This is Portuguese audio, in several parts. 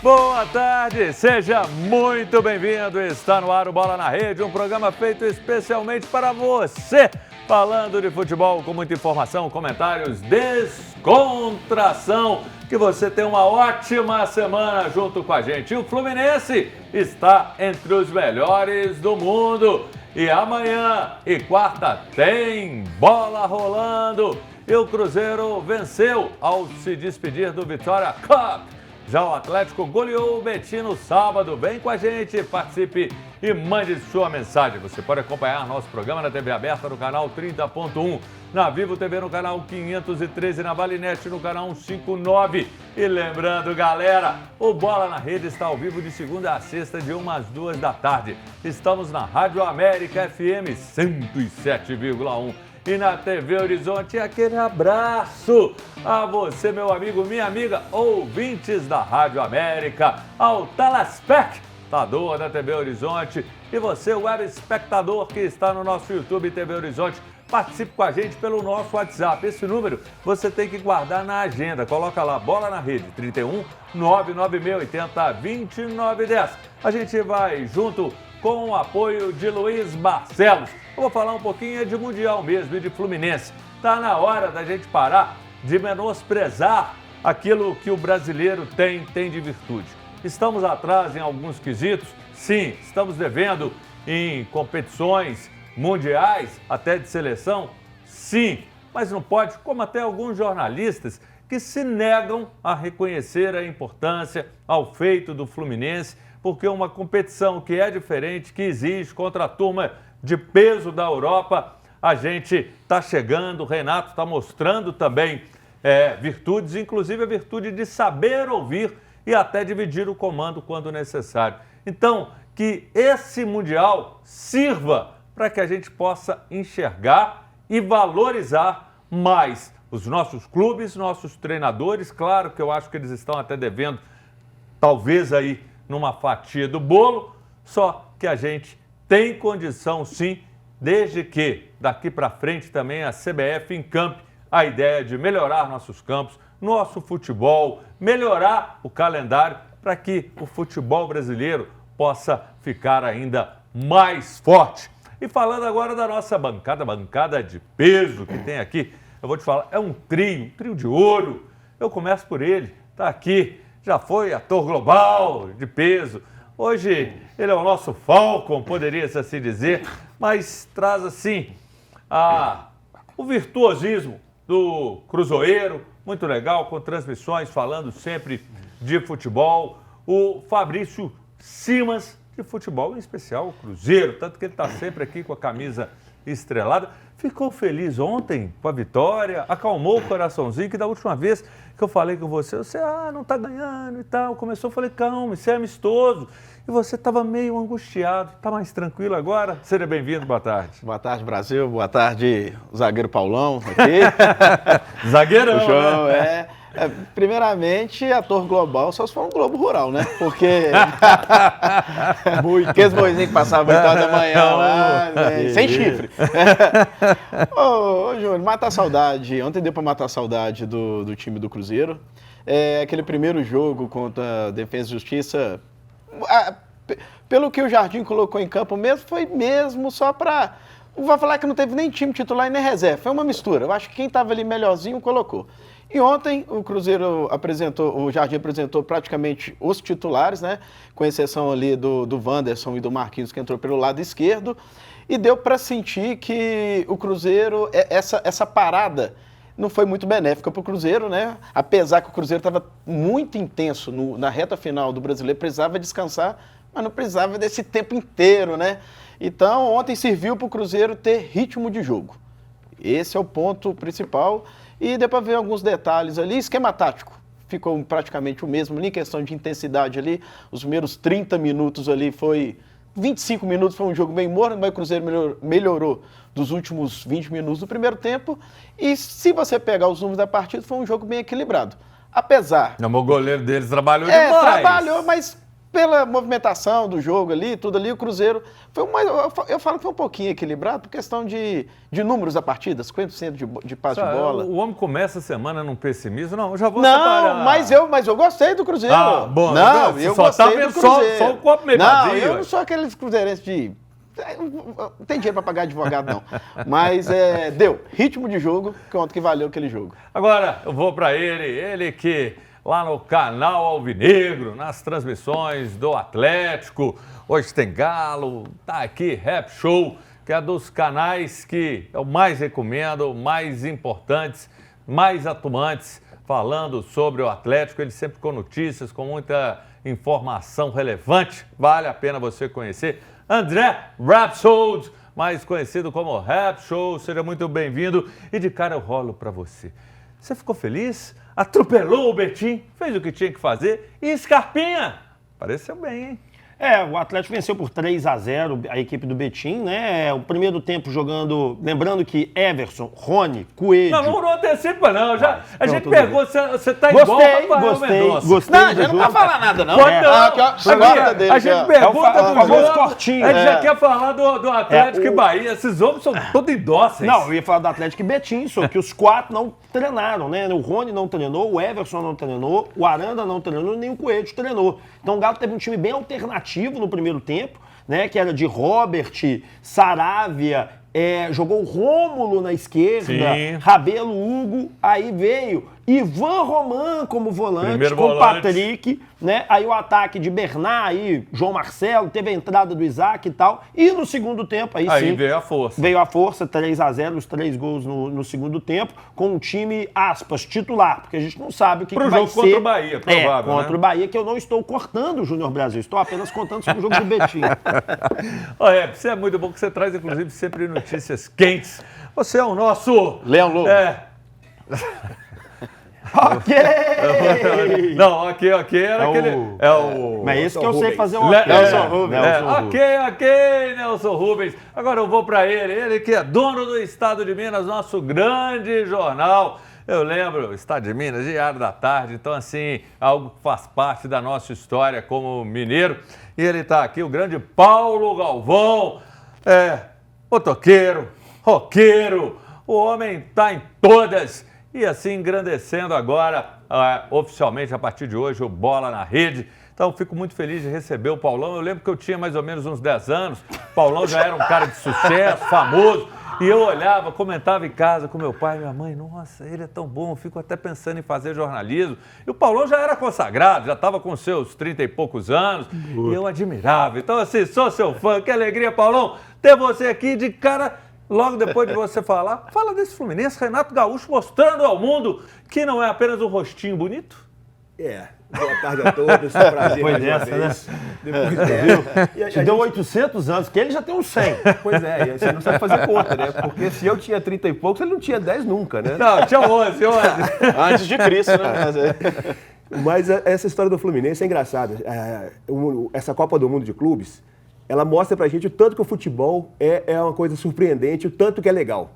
Boa tarde, seja muito bem-vindo. Está no ar o Bola na Rede, um programa feito especialmente para você, falando de futebol com muita informação, comentários, descontração. Que você tenha uma ótima semana junto com a gente. E o Fluminense está entre os melhores do mundo. E amanhã e quarta tem bola rolando. E o Cruzeiro venceu ao se despedir do Vitória Cup. Já o Atlético goleou o Betim no sábado. Vem com a gente, participe e mande sua mensagem. Você pode acompanhar nosso programa na TV aberta no canal 30.1, na Vivo TV no canal 513, na Valinet no canal 159. E lembrando, galera, o Bola na Rede está ao vivo de segunda a sexta, de 1 às 2 da tarde. Estamos na Rádio América FM 107,1. E na TV Horizonte, aquele abraço a você, meu amigo, minha amiga, ouvintes da Rádio América, ao telespectador da TV Horizonte e você, web espectador que está no nosso YouTube TV Horizonte. Participe com a gente pelo nosso WhatsApp. Esse número você tem que guardar na agenda. Coloca lá, Bola na Rede, 31 99680 2910. A gente vai junto com o apoio de Luiz Barcelos. Eu vou falar um pouquinho de Mundial mesmo e de Fluminense. Está na hora da gente parar de menosprezar aquilo que o brasileiro tem de virtude. Estamos atrás em alguns quesitos? Sim. Estamos devendo em competições mundiais, até de seleção? Sim. Mas não pode, como até alguns jornalistas que se negam a reconhecer a importância ao feito do Fluminense, porque uma competição que é diferente, que existe contra a turma de peso da Europa, a gente está chegando, o Renato está mostrando também virtudes, inclusive a virtude de saber ouvir e até dividir o comando quando necessário. Então, que esse Mundial sirva para que a gente possa enxergar e valorizar mais os nossos clubes, nossos treinadores. Claro que eu acho que eles estão até devendo, talvez aí, numa fatia do bolo, só que a gente tem condição sim, desde que daqui para frente também a CBF encampe a ideia de melhorar nossos campos, nosso futebol, melhorar o calendário para que o futebol brasileiro possa ficar ainda mais forte. E falando agora da nossa bancada de peso que tem aqui, eu vou te falar, é um trio de ouro. Eu começo por ele, tá aqui, já foi ator global de peso. Hoje ele é o nosso Falcon, poderia-se assim dizer, mas traz assim o virtuosismo do cruzoeiro, muito legal, com transmissões falando sempre de futebol. O Fabrício Simas, de futebol, em especial o Cruzeiro, tanto que ele está sempre aqui com a camisa estrelada. Ficou feliz ontem com a vitória, acalmou o coraçãozinho, que da última vez que eu falei com você não está ganhando e tal. Começou, eu falei, calma, isso é amistoso. E você estava meio angustiado, está mais tranquilo agora? Seja bem-vindo, boa tarde. Boa tarde, Brasil, boa tarde, o zagueiro Paulão aqui. Zagueirão, João, né? Primeiramente, ator global, só se for um Globo Rural, né? Porque aqueles boizinhos que passavam 8 horas da manhã lá, sem chifre. Ô, Júnior, mata a saudade. Ontem deu para matar a saudade do time do Cruzeiro. Aquele primeiro jogo contra a Defesa e Justiça, pelo que o Jardim colocou em campo mesmo, foi mesmo só para... Não vou falar que não teve nem time titular e nem reserva, foi uma mistura. Eu acho que quem estava ali melhorzinho colocou. E ontem o Cruzeiro o Jardim apresentou praticamente os titulares, né? Com exceção ali do Wanderson e do Marquinhos, que entrou pelo lado esquerdo. E deu para sentir que o Cruzeiro, essa parada não foi muito benéfica para o Cruzeiro, né? Apesar que o Cruzeiro estava muito intenso na reta final do Brasileiro, precisava descansar, mas não precisava desse tempo inteiro, né? Então, ontem serviu para o Cruzeiro ter ritmo de jogo. Esse é o ponto principal. E deu para ver alguns detalhes ali. Esquema tático ficou praticamente o mesmo, em questão de intensidade ali. Os primeiros 30 minutos ali 25 minutos foi um jogo bem morno, mas o Cruzeiro melhorou dos últimos 20 minutos do primeiro tempo. E se você pegar os números da partida, foi um jogo bem equilibrado. Apesar... Não, o goleiro deles trabalhou demais. Trabalhou, mas pela movimentação do jogo ali, tudo ali, o Cruzeiro foi eu falo que foi um pouquinho equilibrado por questão de números da partida, 50% de passe de bola. O homem começa a semana num pessimismo. Não, eu já vou Não, separar. mas eu gostei do Cruzeiro. Bom, não, eu só gostei tá do vendo Cruzeiro. só o copo meio não, vazio. eu não sou aqueles cruzeirenses de... Não tem dinheiro para pagar advogado, não. Mas deu ritmo de jogo, quanto que valeu aquele jogo. Agora eu vou para ele que lá no canal Alvinegro, nas transmissões do Atlético, hoje tem Galo, tá aqui Rap Show, que é dos canais que eu mais recomendo, mais importantes, mais atuantes, falando sobre o Atlético, ele sempre com notícias, com muita informação relevante, vale a pena você conhecer. André Rapsold, mais conhecido como Rap Show, seja muito bem-vindo. E de cara eu rolo para você. Você ficou feliz? Atropelou o Betim, fez o que tinha que fazer e Scarpinha pareceu bem, hein? O Atlético venceu por 3-0 a equipe do Betim, né? O primeiro tempo jogando, lembrando que Everson, Rony, Coelho... Não antecipa não, a gente perguntou, você tá igual o Rafael Mendonça. Gostei. Não, a gente não vai falar nada não. A gente pergunta do famoso jogo, cortinho. a gente já quer falar do Atlético e Bahia, esses homens são todos indóceis. Não, eu ia falar do Atlético e Betim, só que os quatro não treinaram, né? O Rony não treinou, o Everson não treinou, o Aranda não treinou, nem o Coelho treinou. Então o Galo teve um time bem alternativo no primeiro tempo, né, que era de Robert, Saravia, jogou o Rômulo na esquerda, Sim. Rabelo, Hugo, aí veio Ivan Roman como volante, Primeiro com volante. Patrick, né, aí o ataque de Bernard, aí João Marcelo, teve a entrada do Isaac e tal, e no segundo tempo, aí sim, veio a força. veio a força, 3-0, os 3 gols no segundo tempo, com o time, aspas, titular, porque a gente não sabe o que, Pro que vai jogo ser. contra o Bahia, provável, contra né? o Bahia, que eu não estou cortando o Júnior Brasil, estou apenas contando sobre o jogo do Betim. Olha, você é muito bom que você traz, inclusive, sempre notícias quentes. Você é o nosso... Leão Lobo. Ok! Não, ok, era aquele... Mas esse que eu sei fazer um Nelson Rubens. Ok, Nelson Rubens. Agora eu vou para ele que é dono do Estado de Minas, nosso grande jornal. Eu lembro, Estado de Minas, Diário da Tarde, então assim, algo que faz parte da nossa história como mineiro. E ele está aqui, o grande Paulo Galvão, motoqueiro, roqueiro, o homem está em todas. E assim, engrandecendo agora, oficialmente, a partir de hoje, o Bola na Rede. Então, fico muito feliz de receber o Paulão. Eu lembro que eu tinha mais ou menos uns 10 anos. O Paulão já era um cara de sucesso, famoso. E eu olhava, comentava em casa com meu pai e minha mãe. Nossa, ele é tão bom, eu fico até pensando em fazer jornalismo. E o Paulão já era consagrado, já estava com seus 30 e poucos anos. E eu admirava. Então, assim, sou seu fã. Que alegria, Paulão, ter você aqui de cara... Logo depois de você falar, fala desse Fluminense, Renato Gaúcho mostrando ao mundo que não é apenas um rostinho bonito. Boa tarde a todos, é um prazer. Depois dessa, né? Depois te deu 800 anos, que ele já tem uns 100. Pois é, e você não sabe fazer conta, né? Porque se eu tinha 30 e poucos, ele não tinha 10 nunca, né? Não, tinha 11. Antes de Cristo, né? Mas essa história do Fluminense é engraçada. Essa Copa do Mundo de Clubes, ela mostra pra gente o tanto que o futebol é uma coisa surpreendente, o tanto que é legal.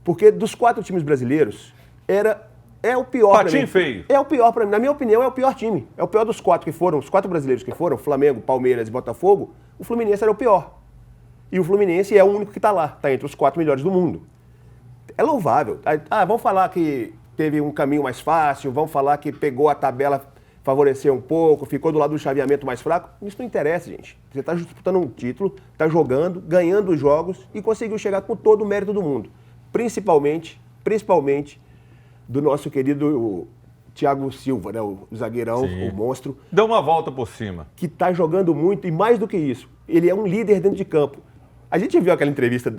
Porque dos 4 times brasileiros, é o pior pra mim. Patinho feio. É o pior pra mim. Na minha opinião, é o pior time. É o pior dos 4 que foram, os 4 brasileiros que foram, Flamengo, Palmeiras e Botafogo, o Fluminense era o pior. E o Fluminense é o único que tá lá, tá entre os 4 melhores do mundo. É louvável. Vamos falar que teve um caminho mais fácil, vamos falar que pegou a tabela, favoreceu um pouco, ficou do lado do chaveamento mais fraco. Isso não interessa, gente. Você está disputando um título, está jogando, ganhando os jogos e conseguiu chegar com todo o mérito do mundo. Principalmente do nosso querido Thiago Silva, né? O zagueirão, Sim. o monstro. Deu uma volta por cima. Que está jogando muito e mais do que isso, ele é um líder dentro de campo. A gente viu aquela entrevista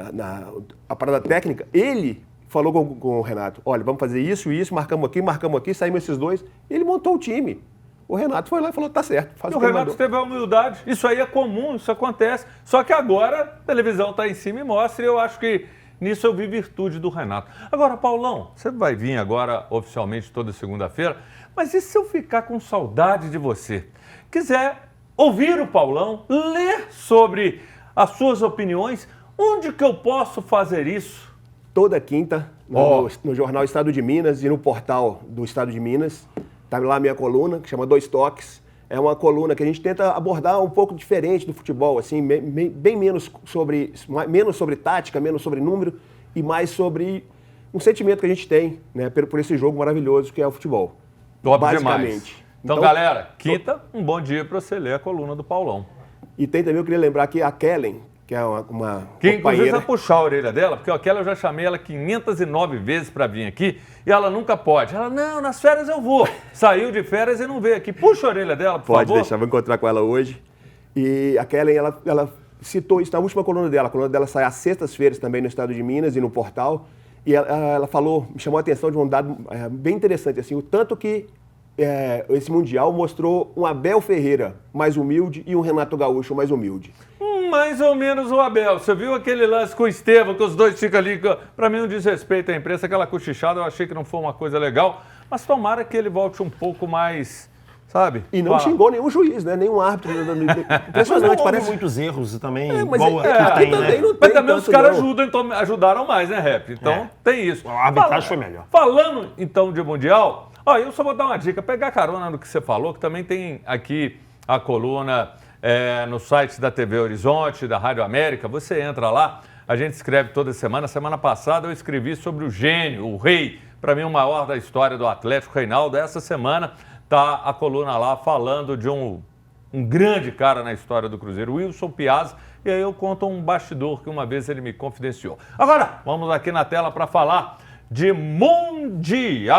na parada técnica, ele falou com o Renato, olha, vamos fazer isso, marcamos aqui, saímos esses 2, e ele montou o time. O Renato foi lá e falou, tá certo, faz E o Renato teve a humildade, isso aí é comum, isso acontece, só que agora a televisão está em cima e mostra, e eu acho que nisso eu vi virtude do Renato. Agora, Paulão, você vai vir agora oficialmente toda segunda-feira, mas e se eu ficar com saudade de você? Quiser ouvir o Paulão, ler sobre as suas opiniões, onde que eu posso fazer isso? Toda quinta, no jornal Estado de Minas e no portal do Estado de Minas, tá lá a minha coluna, que chama 2 Toques. É uma coluna que a gente tenta abordar um pouco diferente do futebol, assim, bem menos sobre tática, menos sobre número e mais sobre um sentimento que a gente tem, né, por esse jogo maravilhoso que é o futebol. Top basicamente. Demais. Então, galera, quinta, um bom dia para você ler a coluna do Paulão. E tem também, eu queria lembrar que a Kellen, que é uma que inclusive companheira... vai puxar a orelha dela, porque aquela eu já chamei ela 509 vezes para vir aqui e ela nunca pode. Ela, não, nas férias eu vou. Saiu de férias e não veio aqui. Puxa a orelha dela, por favor. Pode deixar, vou encontrar com ela hoje. E a Kellen, ela citou isso na última coluna dela. A coluna dela sai às sextas-feiras também no estado de Minas e no portal. E ela falou, me chamou a atenção de um dado bem interessante, assim, o tanto que esse Mundial mostrou um Abel Ferreira mais humilde e um Renato Gaúcho mais humilde. Mais ou menos o Abel. Você viu aquele lance com o Estevão, que os dois ficam ali, para mim um desrespeito à imprensa, aquela cochichada, eu achei que não foi uma coisa legal, mas tomara que ele volte um pouco mais, sabe? E não xingou nenhum juiz, né? Nenhum árbitro. Impressionante, parece muitos erros também. Mas igual aqui tem, também né? não tem. Mas também os caras não. ajudaram mais, né, Rap? Então tem isso. A arbitragem foi melhor. Falando então de Mundial, ó, eu só vou dar uma dica, pegar carona no que você falou, que também tem aqui a coluna no site da TV Horizonte, da Rádio América. Você entra lá, a gente escreve toda semana. Semana passada eu escrevi sobre o gênio, o rei, para mim o maior da história do Atlético, Reinaldo. Essa semana tá a coluna lá falando de um grande cara na história do Cruzeiro, Wilson Piazza, e aí eu conto um bastidor que uma vez ele me confidenciou. Agora, vamos aqui na tela para falar de Mundial.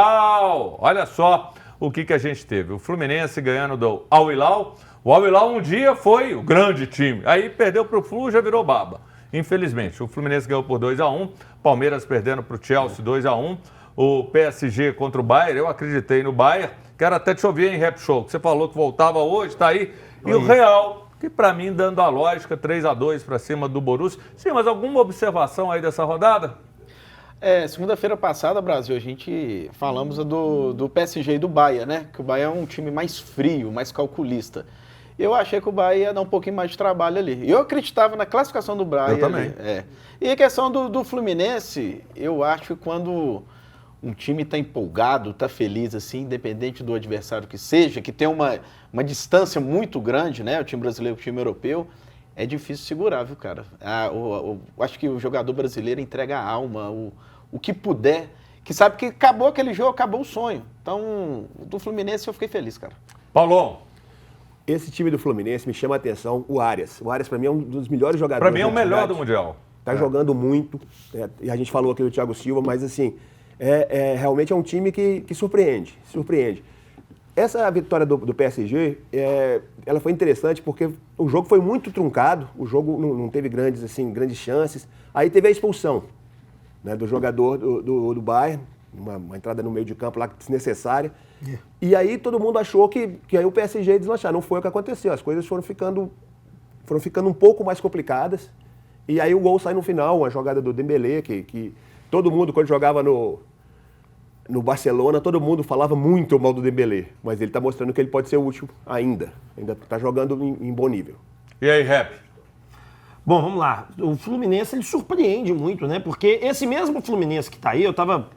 Olha só o que a gente teve. O Fluminense ganhando do Al Hilal. O Al Hilal um dia foi o grande time, aí perdeu para o Flu, já virou baba. Infelizmente, o Fluminense ganhou por 2-1, Palmeiras perdendo para o Chelsea 2-1, o PSG contra o Bayern, eu acreditei no Bayern, quero até te ouvir em Rap Show, que você falou que voltava hoje, tá aí, e o Real, que para mim, dando a lógica, 3-2 para cima do Borussia. Sim, mas alguma observação aí dessa rodada? Segunda-feira passada, Brasil, a gente falamos do PSG e do Bahia, né? Que o Bahia é um time mais frio, mais calculista. Eu achei que o Bahia ia dar um pouquinho mais de trabalho ali. Eu acreditava na classificação do Bahia. Eu também. E a questão do Fluminense, eu acho que quando um time está empolgado, está feliz, assim, independente do adversário que seja, que tem uma distância muito grande, né? O time brasileiro com o time europeu, é difícil segurar, viu, cara? Acho que o jogador brasileiro entrega a alma, o que puder, que sabe que acabou aquele jogo, acabou o sonho. Então, do Fluminense eu fiquei feliz, cara. Paulão. Esse time do Fluminense me chama a atenção, o Arias. O Arias, para mim, é um dos melhores jogadores. Para mim é o melhor do Mundial. Tá jogando muito. E a gente falou aqui do Thiago Silva, mas assim, realmente é um time que surpreende. Essa vitória do PSG, ela foi interessante porque o jogo foi muito truncado, o jogo não teve grandes chances. Aí teve a expulsão, né, do jogador do Bayern, uma entrada no meio de campo lá desnecessária. E aí todo mundo achou que aí o PSG ia deslanchar. Não foi o que aconteceu. As coisas foram ficando um pouco mais complicadas. E aí o gol sai no final, uma jogada do Dembélé, que todo mundo, quando jogava no Barcelona, todo mundo falava muito mal do Dembélé. Mas ele está mostrando que ele pode ser útil ainda. Ainda está jogando em bom nível. E aí, Rap? Bom, vamos lá. O Fluminense, ele surpreende muito, né? Porque esse mesmo Fluminense que está aí, eu estava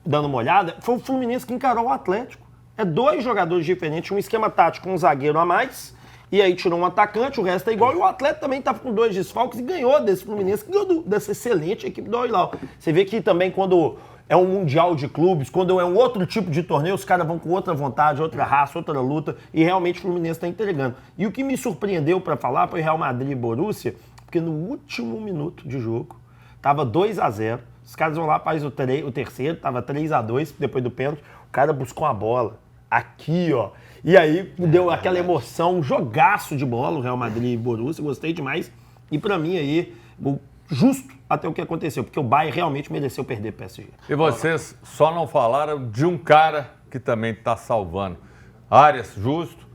dando uma olhada, foi o Fluminense que encarou o Atlético. É 2 jogadores diferentes, um esquema tático com um zagueiro a mais, e aí tirou um atacante, o resto é igual, e o Atlético também estava com 2 desfalques e ganhou desse Fluminense, que ganhou dessa excelente equipe do Al Hilal. Você vê que também quando é um mundial de clubes, quando é um outro tipo de torneio, os caras vão com outra vontade, outra raça, outra luta, e realmente o Fluminense está entregando. E o que me surpreendeu para falar foi Real Madrid e Borussia, porque no último minuto de jogo, estava 2-0, os caras vão lá, faz o terceiro, estava 3-2, depois do pênalti, o cara buscou a bola, aqui, ó, e aí deu aquela emoção, um jogaço de bola, o Real Madrid e Borussia, gostei demais, e para mim aí, justo até o que aconteceu, porque o Bayern realmente mereceu perder para o PSG. E vocês só não falaram de um cara que também está salvando. Arias, justo.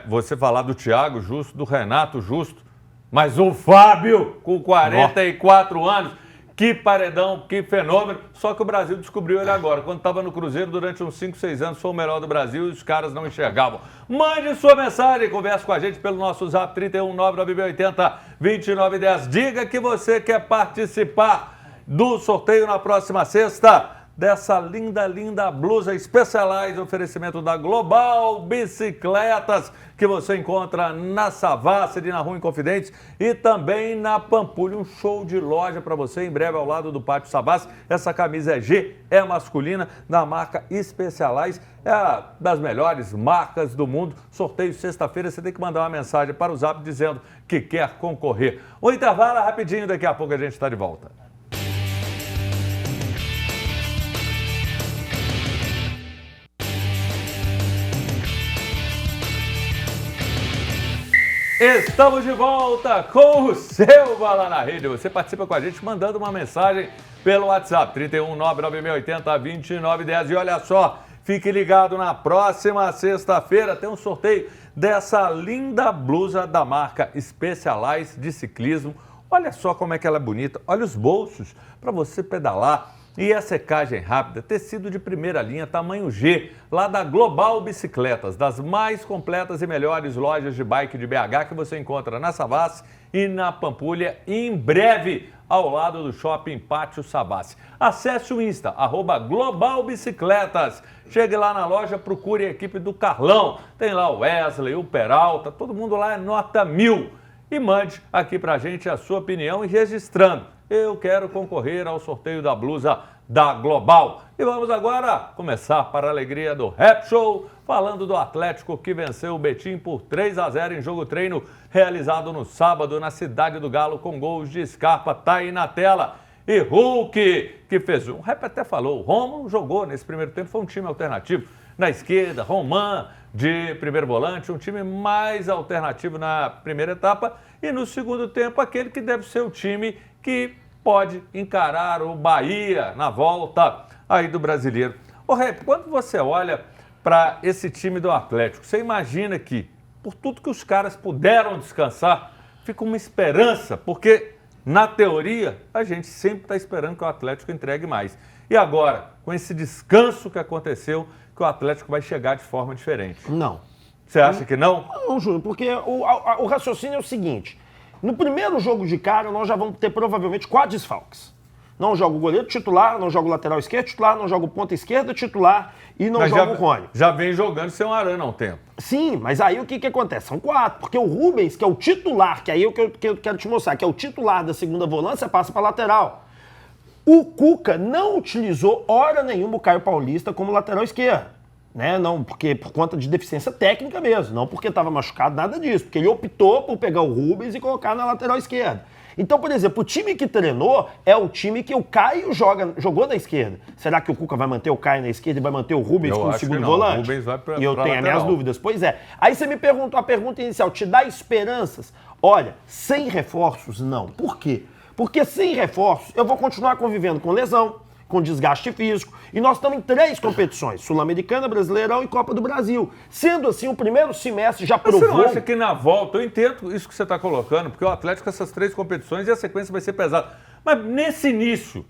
Você falar do Thiago, justo, do Renato, justo. Mas o Fábio, com 44 anos, que paredão, que fenômeno. Só que o Brasil descobriu ele agora. Quando estava no Cruzeiro, durante uns 5, 6 anos, foi o melhor do Brasil e os caras não enxergavam. Mande sua mensagem, converse com a gente pelo nosso zap 319-9680-2910. Diga que você quer participar do sorteio na próxima sexta. dessa linda blusa Specialized, oferecimento da Global Bicicletas, que você encontra na Savassi, na Rua Inconfidentes e também na Pampulha. Um show de loja para você em breve ao lado do Pátio Savassi. Essa camisa é G, é masculina, da marca Specialized, é a das melhores marcas do mundo. Sorteio sexta-feira, você tem que mandar uma mensagem para o Zap dizendo que quer concorrer. O intervalo é rapidinho, daqui a pouco a gente está de volta. Estamos de volta com o seu Bola na Rede. Você participa com a gente mandando uma mensagem pelo WhatsApp 31 99680 2910. E olha só, fique ligado, na próxima sexta-feira tem um sorteio dessa linda blusa da marca Specialized de ciclismo. Olha só como é que ela é bonita, olha os bolsos para você pedalar. E a secagem rápida, tecido de primeira linha, tamanho G, lá da Global Bicicletas, das mais completas e melhores lojas de bike de BH que você encontra na Savassi e na Pampulha, e em breve ao lado do Shopping Pátio Savassi. Acesse o Insta, @Global Bicicletas. Chegue lá na loja, procure a equipe do Carlão. Tem lá o Wesley, o Peralta, todo mundo lá é nota 1000. E mande aqui pra gente a sua opinião e registrando. Eu quero concorrer ao sorteio da blusa da Global. E vamos agora começar para a alegria do Rap Show, falando do Atlético que venceu o Betim por 3-0 em jogo treino realizado no sábado na Cidade do Galo com gols de Scarpa, tá aí na tela. E Hulk, que fez um. O Rap até falou, o Romulo jogou nesse primeiro tempo, foi um time alternativo. Na esquerda, Roman de primeiro volante, um time mais alternativo na primeira etapa. E no segundo tempo, aquele que deve ser o time que pode encarar o Bahia na volta aí do Brasileiro. Ô Rap, quando você olha para esse time do Atlético, você imagina que, por tudo que os caras puderam descansar, fica uma esperança, porque na teoria a gente sempre está esperando que o Atlético entregue mais. E agora, com esse descanso que aconteceu, que o Atlético vai chegar de forma diferente. Não. Você acha que não? Não, Júnior, porque o raciocínio é o seguinte. No primeiro jogo de cara, nós já vamos ter provavelmente 4 desfalques. Não joga o goleiro titular, não joga o lateral esquerdo titular, não joga o ponta esquerda titular e não joga o Rony. Já vem jogando sem o Arana há um tempo. Sim, mas aí o que acontece? São 4, porque o Rubens, que é o titular, que aí é o que eu quero te mostrar, que é o titular da segunda volância, passa para lateral. O Cuca não utilizou hora nenhuma o Caio Paulista como lateral esquerdo. Né? Não, porque por conta de deficiência técnica mesmo, não porque estava machucado, nada disso, porque ele optou por pegar o Rubens e colocar na lateral esquerda. Então, por exemplo, o time que treinou é o time que o Caio jogou na esquerda. Será que o Cuca vai manter o Caio na esquerda e vai manter o Rubens como segundo volante? O Rubens vai pra, e eu tenho as minhas dúvidas. Pois é. Aí você me perguntou a pergunta inicial, te dá esperanças? Olha, sem reforços, não. Por quê? Porque sem reforços eu vou continuar convivendo com lesão, com desgaste físico. E nós estamos em 3 competições, Sul-Americana, Brasileirão e Copa do Brasil. Sendo assim, o primeiro semestre já provou... Você não acha que na volta, eu entendo isso que você está colocando, porque o Atlético com essas 3 competições e a sequência vai ser pesada. Mas nesse início...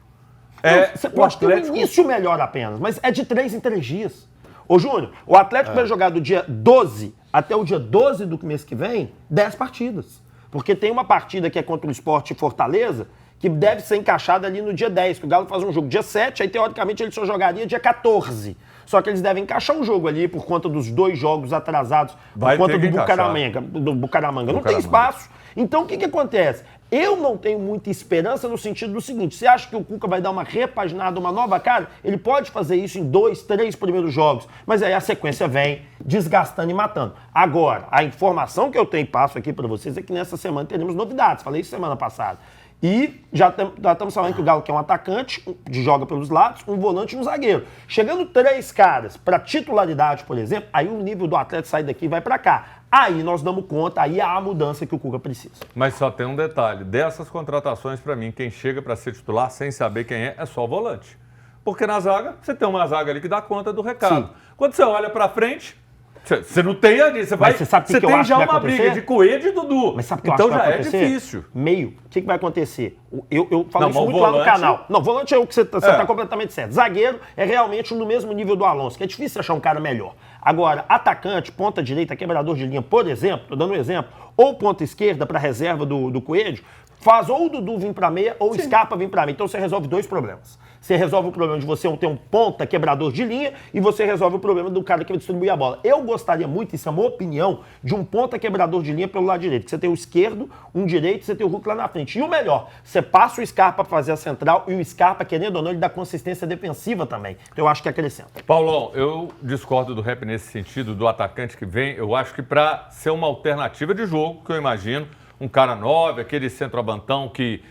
Você pode ter um início melhor apenas, mas é de 3 em 3 dias. Ô Júnior, o Atlético vai jogar do dia 12 até o dia 12 do mês que vem, 10 partidas. Porque tem uma partida que é contra o Sport Fortaleza, que deve ser encaixada ali no dia 10, que o Galo faz um jogo dia 7, aí teoricamente ele só jogaria dia 14. Só que eles devem encaixar um jogo ali por conta dos 2 jogos atrasados, por conta do Bucaramanga. Não tem espaço. Então o que acontece? Eu não tenho muita esperança no sentido do seguinte, você acha que o Cuca vai dar uma repaginada, uma nova cara? Ele pode fazer isso em 2, 3 primeiros jogos, mas aí a sequência vem desgastando e matando. Agora, a informação que eu tenho e passo aqui para vocês é que nessa semana teremos novidades, falei isso semana passada. E já estamos falando que o Galo quer um atacante, joga pelos lados, um volante e um zagueiro. Chegando 3 caras para titularidade, por exemplo, aí o nível do atleta sai daqui e vai para cá. Aí nós damos conta, aí há a mudança que o Cuca precisa. Mas só tem um detalhe, dessas contratações, para mim, quem chega para ser titular sem saber quem é só o volante. Porque na zaga, você tem uma zaga ali que dá conta do recado. Sim. Quando você olha para frente... Você não tem ali, você tem já uma briga de Coelho e Dudu. Mas sabe o que eu acho que vai acontecer? É difícil. Meio. O que vai acontecer? Eu falo isso muito lá no canal. Não, volante é o que você está completamente certo. Zagueiro é realmente no mesmo nível do Alonso, que é difícil achar um cara melhor. Agora, atacante, ponta direita, quebrador de linha, por exemplo, estou dando um exemplo, ou ponta esquerda para reserva do Coelho, faz ou o Dudu vir para meia ou o Scarpa vir para meia. Então você resolve 2 problemas. Você resolve o problema de você ter um ponta quebrador de linha e você resolve o problema do cara que vai distribuir a bola. Eu gostaria muito, isso é uma opinião, de um ponta quebrador de linha pelo lado direito. Que você tem o esquerdo, um direito, você tem o Hulk lá na frente. E o melhor, você passa o Scarpa pra fazer a central e o Scarpa, querendo ou não, ele dá consistência defensiva também. Então eu acho que acrescenta. Paulão, eu discordo do Rep nesse sentido, do atacante que vem. Eu acho que para ser uma alternativa de jogo, que eu imagino, um cara 9, aquele centroavantão que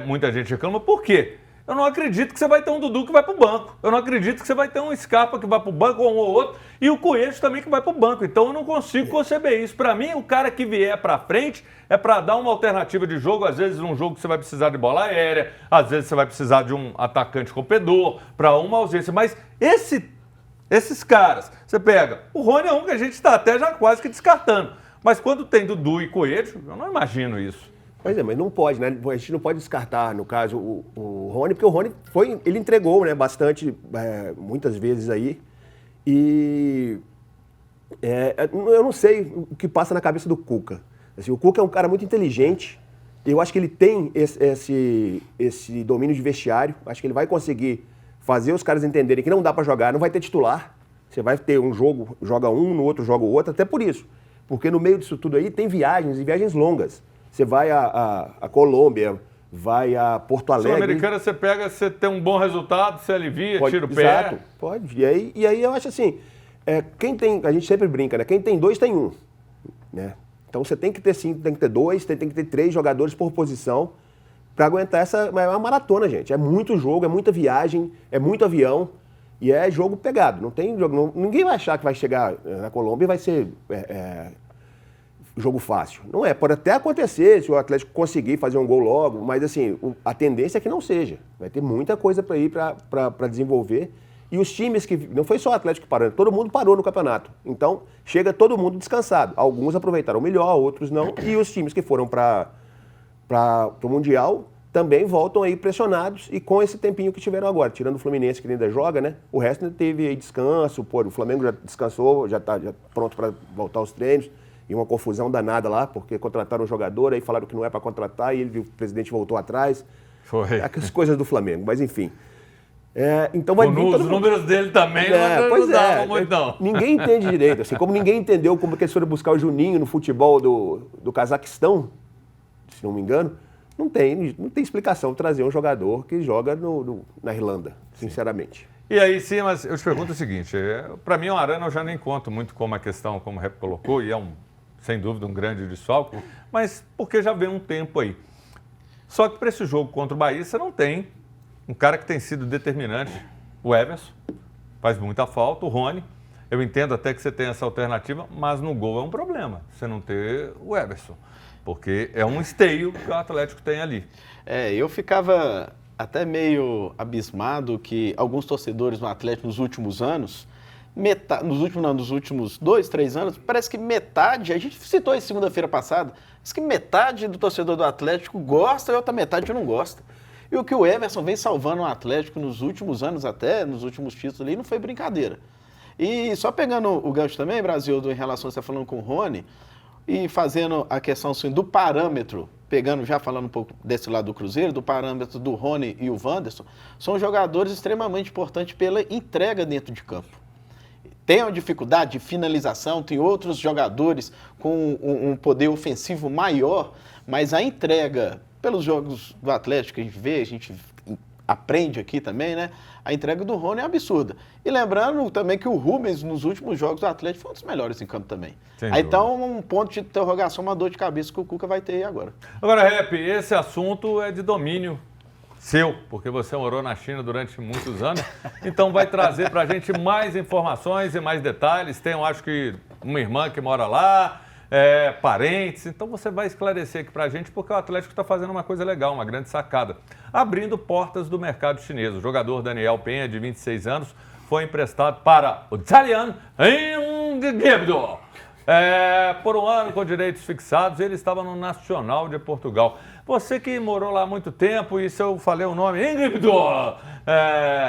muita gente reclama. Por quê? Eu não acredito que você vai ter um Dudu que vai para o banco. Eu não acredito que você vai ter um Scarpa que vai para o banco, ou um ou outro, e o Coelho também que vai para o banco. Então eu não consigo conceber isso. Para mim, o cara que vier para frente é para dar uma alternativa de jogo. Às vezes, num jogo que você vai precisar de bola aérea, às vezes você vai precisar de um atacante rompedor, para uma ausência. Mas esses caras, você pega, o Rony é um que a gente está até já quase que descartando. Mas quando tem Dudu e Coelho, eu não imagino isso. Pois é, mas não pode, né? A gente não pode descartar, no caso, o Rony, porque o Rony ele entregou, né, bastante, muitas vezes aí. E eu não sei o que passa na cabeça do Cuca. Assim, o Cuca é um cara muito inteligente. Eu acho que ele tem esse domínio de vestiário. Acho que ele vai conseguir fazer os caras entenderem que não dá para jogar, não vai ter titular. Você vai ter um jogo, joga um, no outro joga o outro, até por isso. Porque no meio disso tudo aí tem viagens, e viagens longas. Você vai a Colômbia, vai a Porto Alegre. Sul-Americana você pega, você tem um bom resultado, você alivia, tira o pé. Exato, pode. E aí eu acho assim, a gente sempre brinca, né? Quem tem 2 tem 1. Né? Então você tem que ter 5, tem que ter 2, tem que ter 3 jogadores por posição para aguentar essa uma maratona, gente. É muito jogo, é muita viagem, é muito avião e é jogo pegado. Não tem jogo, ninguém vai achar que vai chegar na Colômbia e vai ser jogo fácil. Não é, pode até acontecer se o Atlético conseguir fazer um gol logo, mas assim, a tendência é que não seja. Vai ter muita coisa para ir para desenvolver. E os times que... Não foi só o Atlético parando, todo mundo parou no campeonato. Então, chega todo mundo descansado. Alguns aproveitaram melhor, outros não. E os times que foram para o Mundial também voltam aí pressionados e com esse tempinho que tiveram agora. Tirando o Fluminense, que ainda joga, né? O resto ainda teve aí descanso. Pô, o Flamengo já descansou, já está pronto para voltar aos treinos. E uma confusão danada lá, porque contrataram um jogador, aí falaram que não é para contratar, e o presidente voltou atrás. Foi. Aquelas coisas do Flamengo, mas enfim. Então vai vir os números dele também não davam muito, não. Ninguém entende direito, assim, como ninguém entendeu como que eles foram buscar o Juninho no futebol do Cazaquistão, se não me engano, não tem explicação trazer um jogador que joga na Irlanda, sinceramente. E aí, sim, mas eu te pergunto o seguinte, para mim o Arana eu já nem conto muito como a questão, como o Rep colocou, e sem dúvida um grande desfalque, mas porque já vem um tempo aí. Só que para esse jogo contra o Bahia você não tem um cara que tem sido determinante, o Everson, faz muita falta, o Rony. Eu entendo até que você tem essa alternativa, mas no gol é um problema, você não ter o Everson, porque é um esteio que o Atlético tem ali. Eu ficava até meio abismado que alguns torcedores no Atlético nos últimos anos, nos últimos 2, 3 anos, parece que metade, a gente citou isso segunda-feira passada, parece que metade do torcedor do Atlético gosta e outra metade não gosta. E o que o Everson vem salvando o Atlético nos últimos anos até, nos últimos títulos ali, não foi brincadeira. E só pegando o gancho também, Brasil, em relação a você falando com o Rony, e fazendo a questão assim, do parâmetro, já falando um pouco desse lado do Cruzeiro, do parâmetro do Rony e o Wanderson, são jogadores extremamente importantes pela entrega dentro de campo. Tem uma dificuldade de finalização, tem outros jogadores com um poder ofensivo maior, mas a entrega, pelos jogos do Atlético que a gente vê, a gente aprende aqui também, né? A entrega do Rony é absurda. E lembrando também que o Rubens, nos últimos jogos do Atlético, foi um dos melhores em campo também. Aí então, um ponto de interrogação, uma dor de cabeça que o Cuca vai ter aí agora. Agora, Rep, esse assunto é de domínio seu, porque você morou na China durante muitos anos, então vai trazer para a gente mais informações e mais detalhes. Tem, eu acho que, uma irmã que mora lá, parentes, então você vai esclarecer aqui para a gente, porque o Atlético está fazendo uma coisa legal, uma grande sacada, abrindo portas do mercado chinês. O jogador Daniel Penha, de 26 anos, foi emprestado para o Dalian Ingibdo. Por um ano com direitos fixados, ele estava no Nacional de Portugal. Você que morou lá há muito tempo, e se eu falei o nome, Ingibdo,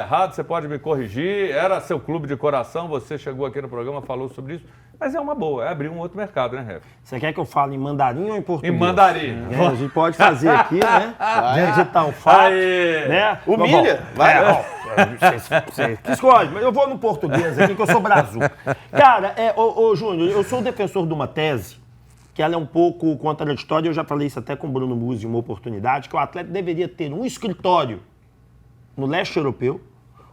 errado, você pode me corrigir, era seu clube de coração, você chegou aqui no programa, falou sobre isso, mas é uma boa, é abrir um outro mercado, né, Rep? Você quer que eu fale em mandarim ou em português? Em mandarim. A gente pode fazer aqui, né? Digitar um fato, né? Humilha, vai. Você que escolhe, mas eu vou no português aqui, que eu sou brazuca. Cara, Júnior, eu sou defensor de uma tese que ela é um pouco contraditória, eu já falei isso até com o Bruno Musi em uma oportunidade, que o atleta deveria ter um escritório no leste europeu,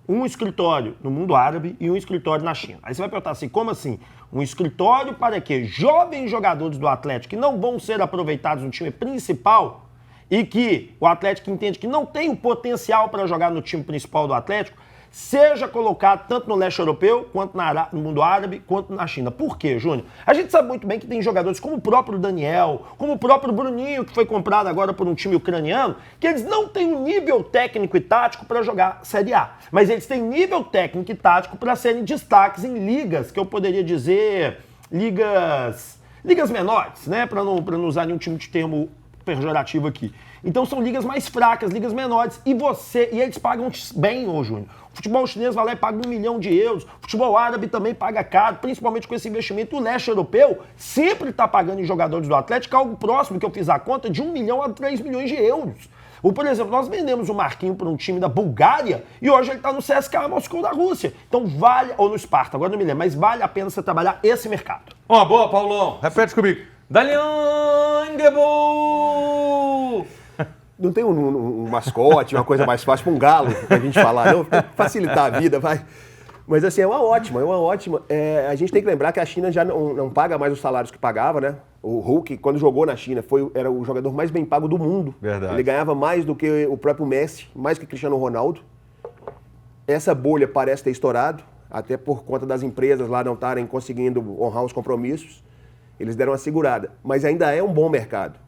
um escritório no mundo árabe e um escritório na China. Aí você vai perguntar assim, como assim? Um escritório para quê? Jovens jogadores do Atlético que não vão ser aproveitados no time principal e que o Atlético entende que não tem o potencial para jogar no time principal do Atlético, seja colocado tanto no leste europeu, quanto no mundo árabe, quanto na China. Por quê, Júnior? A gente sabe muito bem que tem jogadores como o próprio Daniel, como o próprio Bruninho, que foi comprado agora por um time ucraniano, que eles não têm um nível técnico e tático para jogar Série A. Mas eles têm nível técnico e tático para serem destaques em ligas, que eu poderia dizer, ligas menores, né? Para não usar nenhum tipo de termo pejorativo aqui. Então são ligas mais fracas, ligas menores, e eles pagam bem, ô Júnior. O futebol chinês vai lá e paga €1 milhão, o futebol árabe também paga caro, principalmente com esse investimento. O leste europeu sempre está pagando em jogadores do Atlético algo próximo, que eu fiz a conta, de €1 milhão a €3 milhões. Por exemplo, nós vendemos o Marquinhos para um time da Bulgária e hoje ele está no CSKA Moscou da Rússia. Então ou no Sparta, agora não me lembro, mas vale a pena você trabalhar esse mercado. Uma boa, Paulão. Repete comigo. Daliangebu! Não tem um mascote, uma coisa mais fácil para um galo pra gente falar, não? Facilitar a vida, vai. Mas assim, é uma ótima. A gente tem que lembrar que a China já não paga mais os salários que pagava, né? O Hulk, quando jogou na China, era o jogador mais bem pago do mundo. Verdade. Ele ganhava mais do que o próprio Messi, mais que Cristiano Ronaldo. Essa bolha parece ter estourado, até por conta das empresas lá não estarem conseguindo honrar os compromissos. Eles deram uma segurada, mas ainda é um bom mercado.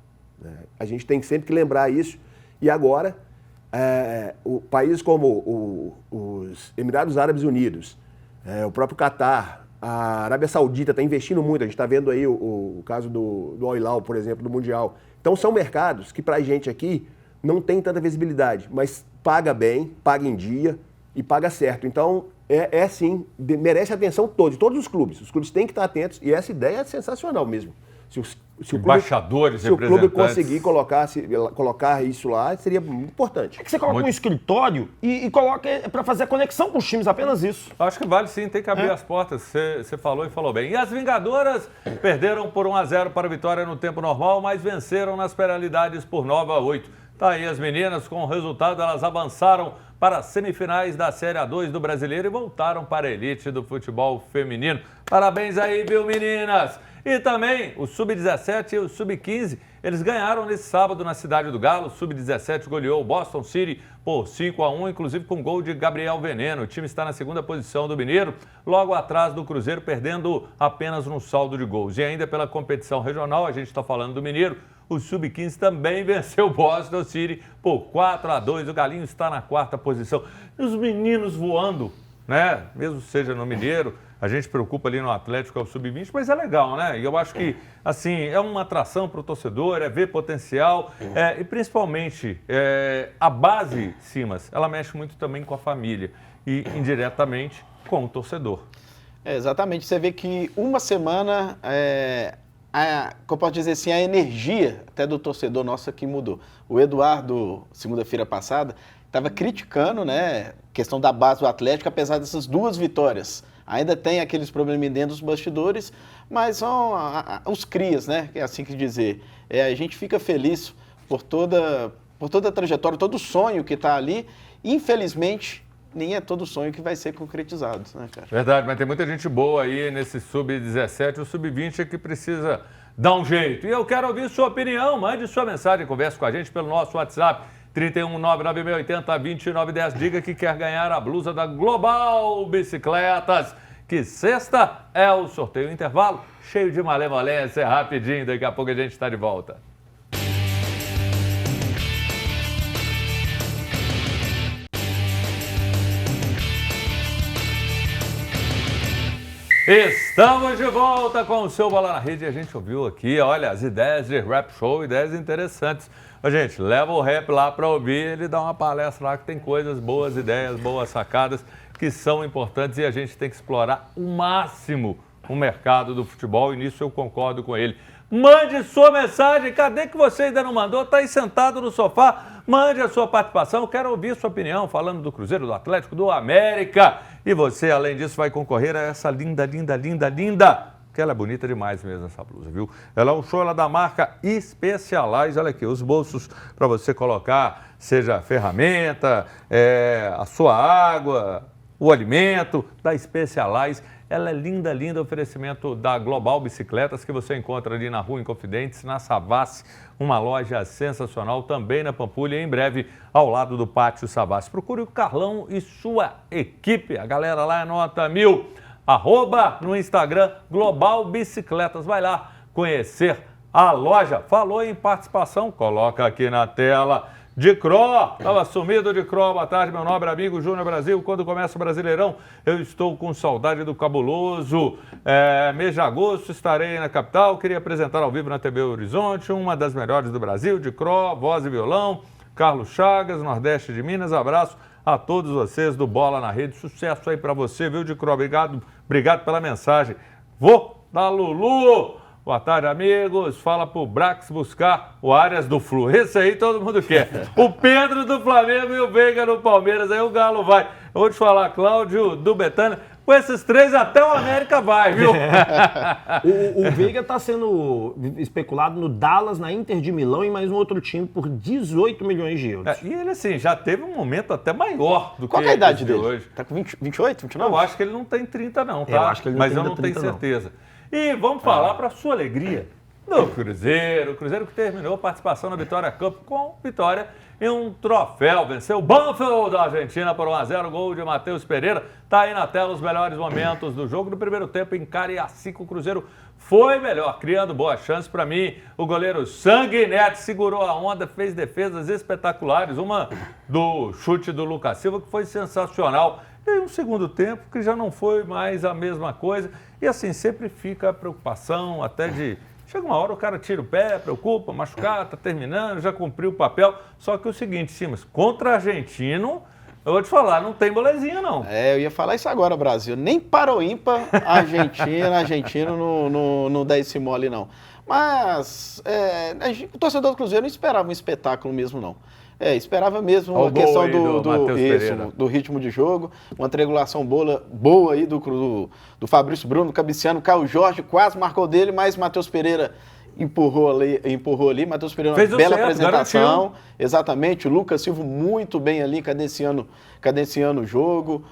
A gente tem sempre que lembrar isso. E agora, países como os Emirados Árabes Unidos, o próprio Catar, a Arábia Saudita está investindo muito. A gente está vendo aí o caso do Al-Hilal, por exemplo, do Mundial. Então são mercados que para a gente aqui não tem tanta visibilidade, mas paga bem, paga em dia e paga certo. Então sim, merece a atenção de todos os clubes. Os clubes têm que estar atentos e essa ideia é sensacional mesmo. Se o clube conseguir colocar isso lá, seria muito importante. É que você coloca um escritório e coloca para fazer a conexão com os times, apenas isso. Acho que vale sim, tem que abrir as portas. Você falou e falou bem. E as Vingadoras perderam por 1-0 para a vitória no tempo normal, mas venceram nas penalidades por 9-8. Tá aí as meninas, com o resultado, elas avançaram para as semifinais da Série A2 do Brasileiro e voltaram para a elite do futebol feminino. Parabéns aí, viu, meninas? E também o Sub-17 e o Sub-15, eles ganharam nesse sábado na Cidade do Galo. O Sub-17 goleou o Boston City por 5-1, inclusive com gol de Gabriel Veneno. O time está na segunda posição do Mineiro, logo atrás do Cruzeiro, perdendo apenas um saldo de gols. E ainda pela competição regional, a gente está falando do Mineiro, o Sub-15 também venceu o Boston City por 4-2. O Galinho está na quarta posição. E os meninos voando, né? Mesmo seja no Mineiro, a gente preocupa ali no Atlético, é o Sub-20, mas é legal, né? E eu acho que, assim, é uma atração para o torcedor, é ver potencial e principalmente a base, Simas, ela mexe muito também com a família e indiretamente com o torcedor. Exatamente. Você vê que uma semana, como eu posso dizer assim, a energia até do torcedor nosso aqui mudou. O Eduardo, segunda-feira passada, estava criticando, né, a questão da base do Atlético, apesar dessas 2 vitórias. Ainda tem aqueles problemas dentro dos bastidores, mas são os crias, né? É assim que dizer. A gente fica feliz por toda a trajetória, todo o sonho que está ali. Infelizmente, nem é todo sonho que vai ser concretizado, né, cara? Verdade, mas tem muita gente boa aí nesse Sub-17, o Sub-20 é que precisa dar um jeito. E eu quero ouvir sua opinião, mande sua mensagem, converse com a gente pelo nosso WhatsApp. 31996802910, diga que quer ganhar a blusa da Global Bicicletas, que sexta é o sorteio intervalo, cheio de malemolência, rapidinho, daqui a pouco a gente está de volta. Estamos de volta com o seu Bola na Rede e a gente ouviu aqui, olha, as ideias de Rap Show, ideias interessantes. Ô, gente, leva o rap lá para ouvir, ele dá uma palestra lá que tem coisas boas, ideias, boas sacadas que são importantes e a gente tem que explorar o máximo o mercado do futebol e nisso eu concordo com ele. Mande sua mensagem. Cadê que você ainda não mandou? Está aí sentado no sofá. Mande a sua participação. Quero ouvir sua opinião falando do Cruzeiro, do Atlético, do América. E você, além disso, vai concorrer a essa linda, porque ela é bonita demais mesmo, essa blusa, viu? Ela é um show, ela é da marca Specialized. Olha aqui, os bolsos para você colocar, seja ferramenta, a sua água, o alimento, da Specialized. Ela é linda, oferecimento da Global Bicicletas, que você encontra ali na Rua Inconfidentes, na Savassi, uma loja sensacional, também na Pampulha, e em breve ao lado do Pátio Savassi. Procure o Carlão e sua equipe, a galera lá é nota 1000, @ no Instagram, Global Bicicletas. Vai lá conhecer a loja. Falou em participação? Coloca aqui na tela. Dicró, estava sumido Dicró, boa tarde, meu nobre amigo Júnior Brasil. Quando começa o Brasileirão, eu estou com saudade do cabuloso. Mês de agosto estarei na capital, queria apresentar ao vivo na TV Horizonte, uma das melhores do Brasil, Dicró, voz e violão, Carlos Chagas, Nordeste de Minas. Abraço a todos vocês do Bola na Rede, sucesso aí para você, viu, Dicró? Obrigado pela mensagem. Vou da Lulu. Boa tarde, amigos. Fala pro Brax buscar o Arias do Flu. Esse aí todo mundo quer. O Pedro do Flamengo e o Veiga do Palmeiras. Aí o Galo vai. Eu vou te falar, Cláudio do Betânia. Com esses três até o América vai, viu? O Veiga está sendo especulado no Dallas, na Inter de Milão e mais um outro time por 18 milhões de euros. E ele, assim, já teve um momento até maior do Qual que é a idade de dele? hoje. Tá com 28, 29? Eu acho que ele não tem 30 não, tá? Eu acho que ele não Mas tem eu não tenho 30 não. certeza. E vamos falar para sua alegria do Cruzeiro. O Cruzeiro que terminou a participação na Vitória Cup com vitória em um troféu. Venceu o Banfield da Argentina por 1-0, gol de Matheus Pereira. Tá aí na tela os melhores momentos do jogo. No primeiro tempo, em Cariacica, o Cruzeiro foi melhor, criando boas chances. Para mim, o goleiro Sanguinetti segurou a onda, fez defesas espetaculares. Uma do chute do Lucas Silva, que foi sensacional. E um segundo tempo que já não foi mais a mesma coisa. E assim, sempre fica a preocupação, até de... Chega uma hora, o cara tira o pé, preocupa, machucar, tá terminando, já cumpriu o papel. Só que o seguinte, Simas, contra argentino, eu vou te falar, não tem molezinha, não. Eu ia falar isso agora, Brasil. Nem para o ímpar, argentino não dá esse mole, não. Mas o torcedor do Cruzeiro não esperava um espetáculo mesmo, não. Esperava mesmo a questão do ritmo de jogo, uma triangulação boa aí do Fabrício Bruno, cabeceando, Caio Jorge quase marcou dele, mas Matheus Pereira empurrou ali, Matheus Pereira fez uma bela certo, apresentação, garantiu. Exatamente, o Lucas Silva muito bem ali, cadenciando o jogo,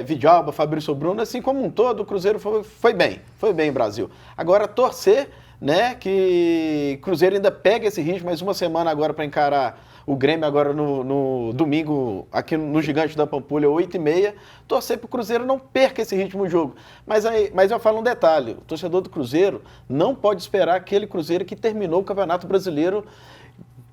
Vidalba, Fabrício Bruno, assim como um todo, o Cruzeiro foi bem, Brasil. Agora torcer, né, que o Cruzeiro ainda pega esse ritmo, mais uma semana agora para encarar o Grêmio agora no domingo, aqui no Gigante da Pampulha, 8h30, torcer para o Cruzeiro não perca esse ritmo de jogo. Mas eu falo um detalhe, o torcedor do Cruzeiro não pode esperar aquele Cruzeiro que terminou o Campeonato Brasileiro,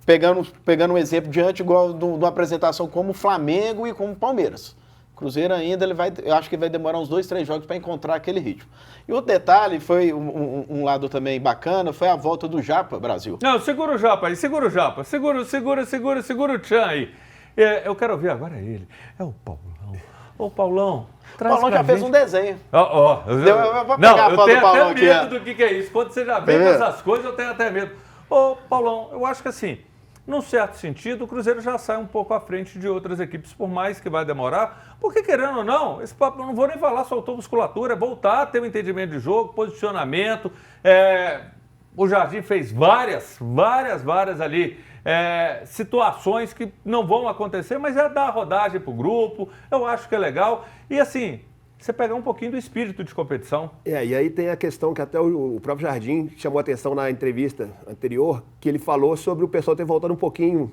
pegando um exemplo diante igual de uma apresentação como o Flamengo e como o Palmeiras. Cruzeiro ainda, eu acho que vai demorar uns 2, 3 jogos para encontrar aquele ritmo. E outro detalhe, foi um lado também bacana, foi a volta do Japa, Brasil. Não, segura o Japa aí, segura o Tchan aí. Eu quero ouvir agora ele, é o Paulão. Ô, Paulão, traz Paulão já fez um desenho. Eu vou pegar a foto do Paulão até aqui. medo do que é isso. Quando você já vê com essas coisas, eu tenho até medo. Ô, Paulão, eu acho que assim, num certo sentido, o Cruzeiro já sai um pouco à frente de outras equipes, por mais que vai demorar. Porque, querendo ou não, esse papo, eu não vou nem falar, soltou musculatura, é voltar a ter um entendimento de jogo, posicionamento. O Jardim fez várias ali situações que não vão acontecer, mas é dar rodagem para o grupo, eu acho que é legal. E assim, você pegar um pouquinho do espírito de competição. E aí tem a questão que até o próprio Jardim chamou a atenção na entrevista anterior, que ele falou sobre o pessoal ter voltado um pouquinho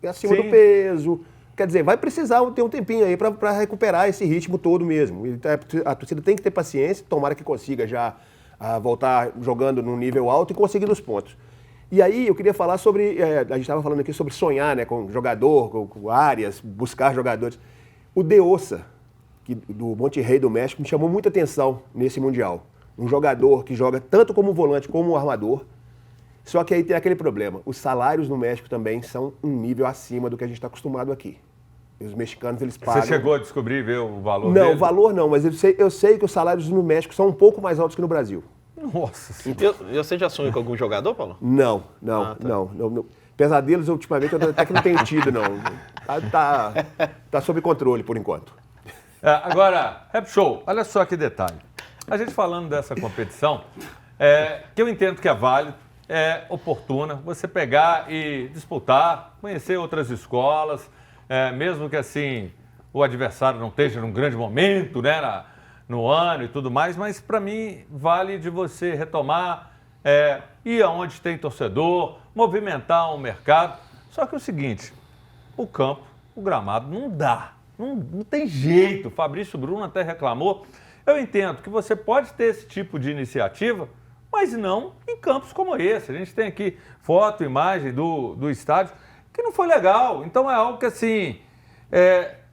acima do peso. Quer dizer, vai precisar ter um tempinho aí para recuperar esse ritmo todo mesmo. A torcida tem que ter paciência, tomara que consiga já voltar jogando num nível alto e conseguindo os pontos. E aí eu queria falar sobre, a gente estava falando aqui sobre sonhar, né, com jogador, com áreas, buscar jogadores. O De Ossa, do Monterrey do México, me chamou muita atenção nesse Mundial. Um jogador que joga tanto como volante como armador, só que aí tem aquele problema. Os salários no México também são um nível acima do que a gente está acostumado aqui. E os mexicanos, eles pagam... Você chegou a descobrir, ver o valor Não, dele? o valor não, mas eu sei que os salários no México são um pouco mais altos que no Brasil. Nossa Senhora. E você já sonhou com algum jogador, Paulo? Não. Tá. Não. Pesadelos, ultimamente, eu até que não tenho tido, não. Tá sob controle, por enquanto. Agora, Rap Show, olha só que detalhe. A gente falando dessa competição, que eu entendo que é válido, é oportuna, você pegar e disputar, conhecer outras escolas, mesmo que assim o adversário não esteja num grande momento, né, no ano e tudo mais, mas para mim vale de você retomar, ir aonde tem torcedor, movimentar um mercado. Só que é o seguinte, o campo, o gramado não dá, não tem jeito. Fabrício Bruno até reclamou. Eu entendo que você pode ter esse tipo de iniciativa, mas não em campos como esse. A gente tem aqui foto, imagem do estádio, que não foi legal. Então é algo que assim,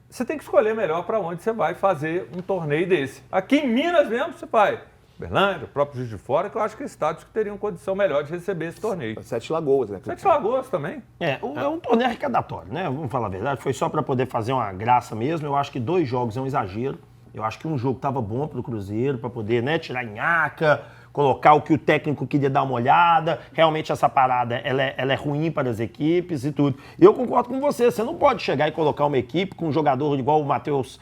você tem que escolher melhor para onde você vai fazer um torneio desse. Aqui em Minas mesmo você vai, Uberlândia, o próprio Juiz de Fora, que eu acho que estádios que teriam condição melhor de receber esse torneio. Sete Lagoas, né? Sete Lagoas também. É um torneio arrecadatório, né? Vamos falar a verdade, foi só para poder fazer uma graça mesmo. Eu acho que 2 jogos é um exagero. Eu acho que um jogo estava bom para o Cruzeiro, para poder, né, tirar nhaca, colocar o que o técnico queria dar uma olhada. Realmente essa parada, ela é ruim para as equipes e tudo. E eu concordo com você não pode chegar e colocar uma equipe com um jogador igual o Matheus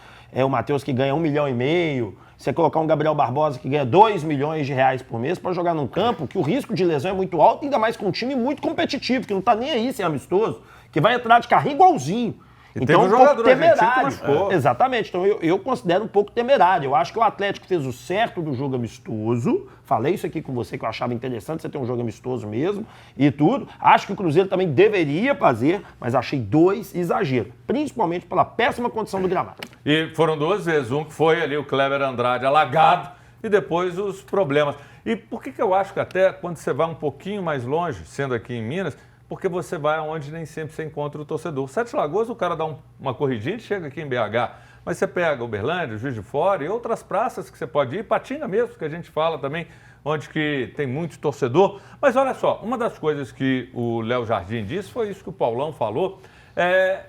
que ganha 1,5 milhão, você colocar um Gabriel Barbosa que ganha 2 milhões de reais por mês para jogar num campo que o risco de lesão é muito alto, ainda mais com um time muito competitivo, que não tá nem aí sem amistoso, que vai entrar de carrinho igualzinho. Então, um pouco temerário. Exatamente. Então, eu considero um pouco temerário. Eu acho que o Atlético fez o certo do jogo amistoso. Falei isso aqui com você, que eu achava interessante você ter um jogo amistoso mesmo e tudo. Acho que o Cruzeiro também deveria fazer, mas achei 2 exagero. Principalmente pela péssima condição do gramado. E foram 2 vezes. Um que foi ali o Kleber Andrade alagado e depois os problemas. E por que eu acho que até quando você vai um pouquinho mais longe, sendo aqui em Minas, porque você vai aonde nem sempre você encontra o torcedor. Sete Lagoas, o cara dá uma corridinha e chega aqui em BH. Mas você pega Uberlândia, Juiz de Fora e outras praças que você pode ir, Patinga mesmo, que a gente fala também, onde que tem muito torcedor. Mas olha só, uma das coisas que o Léo Jardim disse foi isso que o Paulão falou,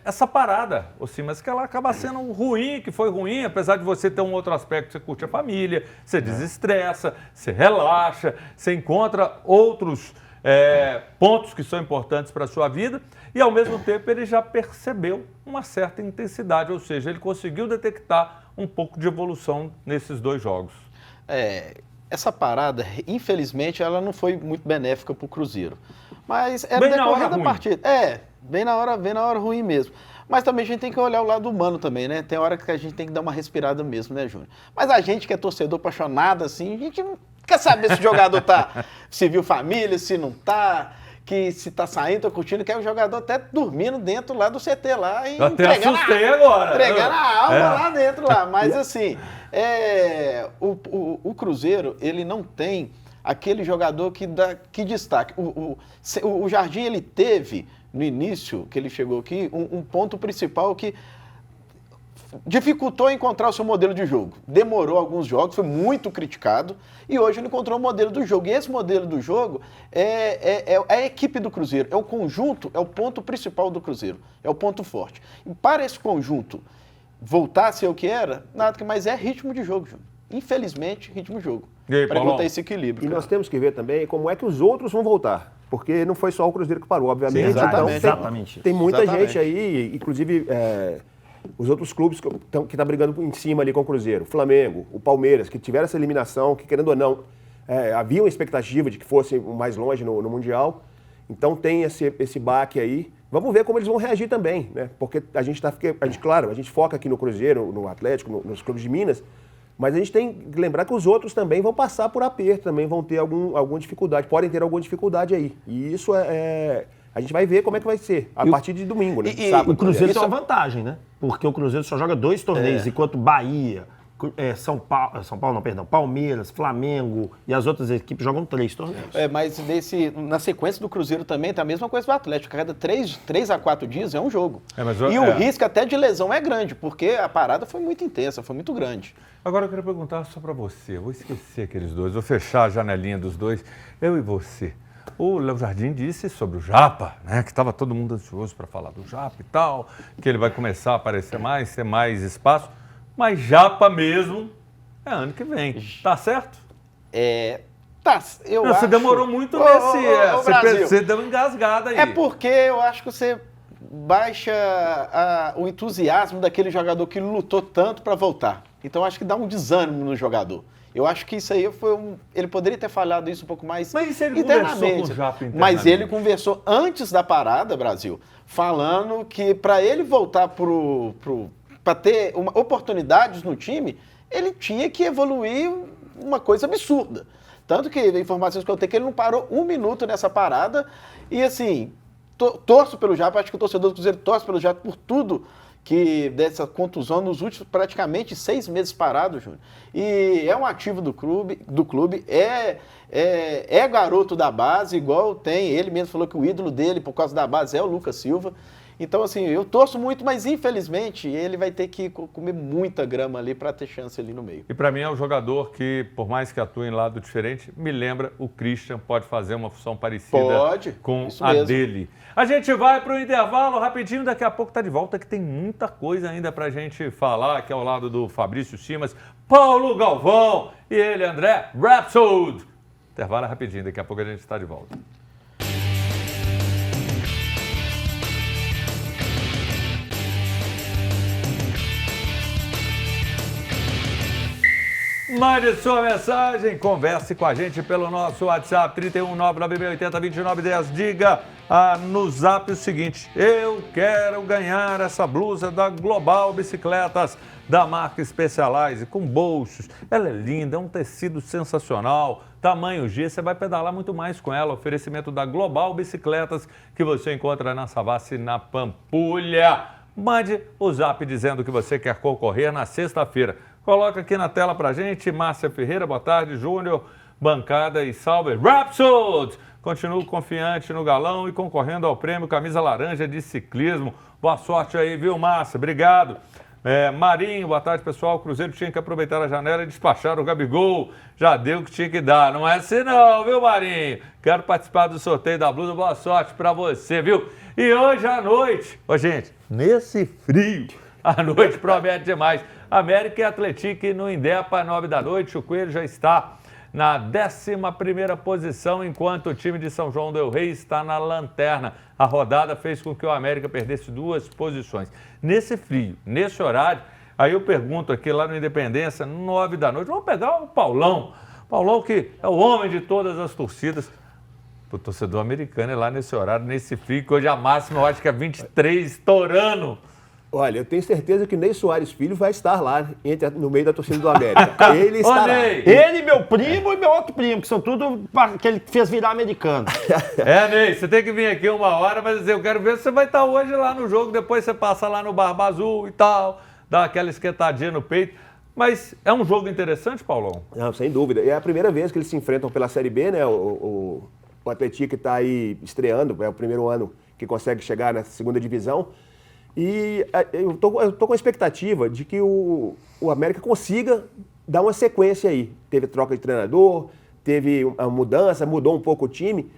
essa parada, mas que ela acaba sendo ruim, que foi ruim, apesar de você ter um outro aspecto, você curte a família, você desestressa, você relaxa, você encontra outros pontos que são importantes para a sua vida e, ao mesmo tempo, ele já percebeu uma certa intensidade, ou seja, ele conseguiu detectar um pouco de evolução nesses 2 jogos. Essa parada, infelizmente, ela não foi muito benéfica para o Cruzeiro. Mas era bem decorrer da partida. Bem na hora ruim mesmo. Mas também a gente tem que olhar o lado humano também, né? Tem hora que a gente tem que dar uma respirada mesmo, né, Júnior? Mas a gente que é torcedor apaixonado, assim, a gente não quer saber se o jogador se viu família, se não tá, que se tá saindo, tá curtindo, quer o jogador até dormindo dentro lá do CT lá e eu até assustei agora. Entregando a alma lá dentro lá. Mas assim, o Cruzeiro, ele não tem aquele jogador que destaque. O Jardim, ele teve, no início que ele chegou aqui, um ponto principal que dificultou encontrar o seu modelo de jogo. Demorou alguns jogos, foi muito criticado e hoje ele encontrou o modelo do jogo. E esse modelo do jogo é a equipe do Cruzeiro, é o conjunto, é o ponto principal do Cruzeiro, é o ponto forte. E para esse conjunto voltar a ser o que era, nada que mais é ritmo de jogo, Júnior. Infelizmente, ritmo de jogo. Para encontrar esse equilíbrio. E nós temos que ver também como é que os outros vão voltar. Porque não foi só o Cruzeiro que parou, obviamente. Sim, exatamente. Então, tem muita gente aí, inclusive os outros clubes que estão brigando em cima ali com o Cruzeiro. O Flamengo, o Palmeiras, que tiveram essa eliminação, que querendo ou não, havia uma expectativa de que fosse mais longe no Mundial. Então tem esse baque aí. Vamos ver como eles vão reagir também, né? Porque a gente foca aqui no Cruzeiro, no Atlético, nos clubes de Minas, mas a gente tem que lembrar que os outros também vão passar por aperto, também vão ter alguma dificuldade, podem ter alguma dificuldade aí. E isso a gente vai ver como é que vai ser, a partir de domingo, né? Sábado, o Cruzeiro tem uma vantagem, né? Porque o Cruzeiro só joga 2 torneios, enquanto Bahia, Palmeiras, Flamengo e as outras equipes jogam 3 torneios. Mas na sequência do Cruzeiro também tá a mesma coisa do Atlético. A cada 3 a 4 dias é um jogo. O risco até de lesão é grande, porque a parada foi muito intensa, foi muito grande. Agora eu quero perguntar só para você, eu vou esquecer aqueles 2, vou fechar a janelinha dos 2, eu e você. O Léo Jardim disse sobre o Japa, né, que estava todo mundo ansioso para falar do Japa e tal, que ele vai começar a aparecer mais, ter mais espaço, mas Japa mesmo é ano que vem, tá certo? Tá, eu acho... Você demorou muito Ô, nesse... ô, Brasil. Você deu uma engasgada aí. É porque eu acho que você baixa o entusiasmo daquele jogador que lutou tanto para voltar. Então acho que dá um desânimo no jogador. Eu acho que isso aí foi ele poderia ter falado isso um pouco mais Mas e se ele internamente. conversou com o Japa internamente? Mas ele conversou antes da parada, Brasil, falando que para ele voltar para ter oportunidades no time, ele tinha que evoluir uma coisa absurda. Tanto que, informações que eu tenho, que ele não parou um minuto nessa parada. E assim, torço pelo Japa, acho que o torcedor do Cruzeiro torce pelo Japa por tudo que dessa contusão nos últimos praticamente 6 meses parado, Júnior. E é um ativo do clube, é garoto da base, igual tem, ele mesmo falou que o ídolo dele, por causa da base, é o Lucas Silva. Então, assim, eu torço muito, mas infelizmente ele vai ter que comer muita grama ali para ter chance ali no meio. E para mim é um jogador que, por mais que atue em lado diferente, me lembra o Christian, pode fazer uma função parecida com a dele. A gente vai para o intervalo rapidinho, daqui a pouco tá de volta, que tem muita coisa ainda para a gente falar, aqui ao lado do Fabrício Simas, Paulo Galvão e ele, André Rapsold. Intervalo rapidinho, daqui a pouco a gente está de volta. Mande sua mensagem, converse com a gente pelo nosso WhatsApp 31996802910. Diga no zap o seguinte: eu quero ganhar essa blusa da Global Bicicletas, da marca Specialized, com bolsos. Ela é linda, é um tecido sensacional, tamanho G, você vai pedalar muito mais com ela. Oferecimento da Global Bicicletas, que você encontra na Savassi, na Pampulha. Mande o zap dizendo que você quer concorrer na sexta-feira. Coloca aqui na tela pra gente, Márcia Ferreira, boa tarde, Júnior, bancada e salve. Rapsold! Continuo confiante no galão e concorrendo ao prêmio Camisa Laranja de Ciclismo. Boa sorte aí, viu, Márcia? Obrigado. Marinho, boa tarde, pessoal. O Cruzeiro tinha que aproveitar a janela e despachar o Gabigol. Já deu o que tinha que dar. Não é assim não, viu, Marinho? Quero participar do sorteio da blusa. Boa sorte pra você, viu? E hoje à noite, gente, nesse frio, a noite promete demais. América e Atlético no Indepa, 9 da noite. O Coelho já está na 11ª posição, enquanto o time de São João del Rei está na lanterna. A rodada fez com que o América perdesse 2 posições. Nesse frio, nesse horário, aí eu pergunto aqui lá no Independência, 9 da noite, vamos pegar o Paulão. Paulão que é o homem de todas as torcidas. O torcedor americano é lá nesse horário, nesse frio, que hoje a máxima eu acho que é 23, estourando. Olha, eu tenho certeza que Ney Soares Filho vai estar lá no meio da torcida do América. Ele estará. Ele, meu primo e meu outro primo, que são tudo que ele fez virar americano. Ney, você tem que vir aqui uma hora, mas eu quero ver se você vai estar hoje lá no jogo, depois você passa lá no Barba Azul e tal, dá aquela esquentadinha no peito. Mas é um jogo interessante, Paulão? Não, sem dúvida. É a primeira vez que eles se enfrentam pela Série B, né? O Atlético está aí estreando, é o primeiro ano que consegue chegar na segunda divisão. E eu tô com a expectativa de que o América consiga dar uma sequência aí. Teve troca de treinador, teve uma mudança, mudou um pouco o time.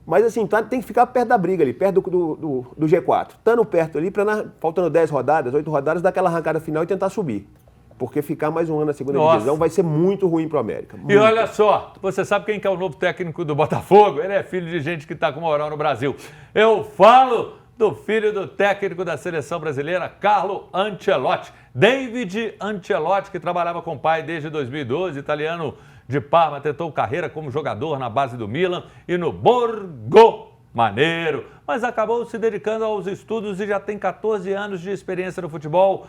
Mas assim, tem que ficar perto da briga ali, perto do G4. Estando perto ali, faltando 10 rodadas, 8 rodadas, dar aquela arrancada final e tentar subir. Porque ficar mais um ano na segunda divisão vai ser muito ruim para o América. Muito. E olha só, você sabe quem que é o novo técnico do Botafogo? Ele é filho de gente que está com moral no Brasil. Eu falo do filho do técnico da seleção brasileira, Carlo Ancelotti. David Ancelotti, que trabalhava com o pai desde 2012, italiano de Parma, tentou carreira como jogador na base do Milan e no Borgo Maneiro, mas acabou se dedicando aos estudos e já tem 14 anos de experiência no futebol,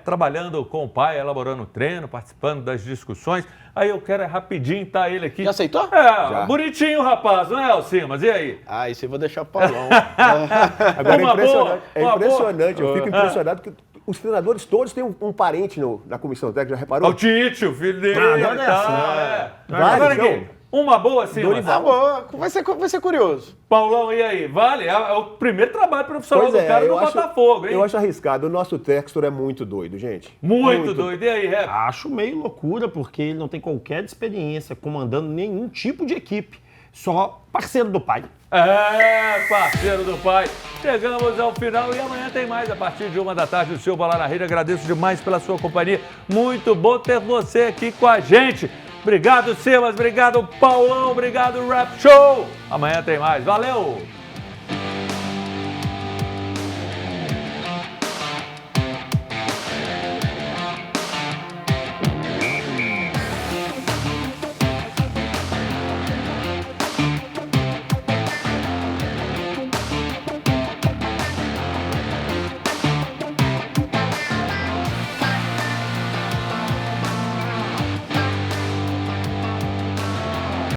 trabalhando com o pai, elaborando treino, participando das discussões. Aí eu quero rapidinho, tá ele aqui. Já aceitou? Já. Bonitinho, rapaz, não é, Alcimas? E aí? Isso eu vou deixar o Paulão. Agora é impressionante, eu fico impressionado que os treinadores todos têm um parente na comissão técnica, já reparou? O Tite, o filho dele. Agora aqui, uma boa, assim, boa. Vai ser curioso. Paulão, e aí? Vale? É o primeiro trabalho profissional do cara no Botafogo, hein? Eu acho arriscado. O nosso Textor é muito doido, gente. Muito doido. E aí, Rep? Acho meio loucura, porque ele não tem qualquer experiência comandando nenhum tipo de equipe. Só parceiro do pai. Parceiro do pai. Chegamos ao final e amanhã tem mais. A partir de 1 da tarde, o seu Bola na Rede. Agradeço demais pela sua companhia. Muito bom ter você aqui com a gente. Obrigado, Silas. Obrigado, Paulão. Obrigado, Rap Show. Amanhã tem mais. Valeu!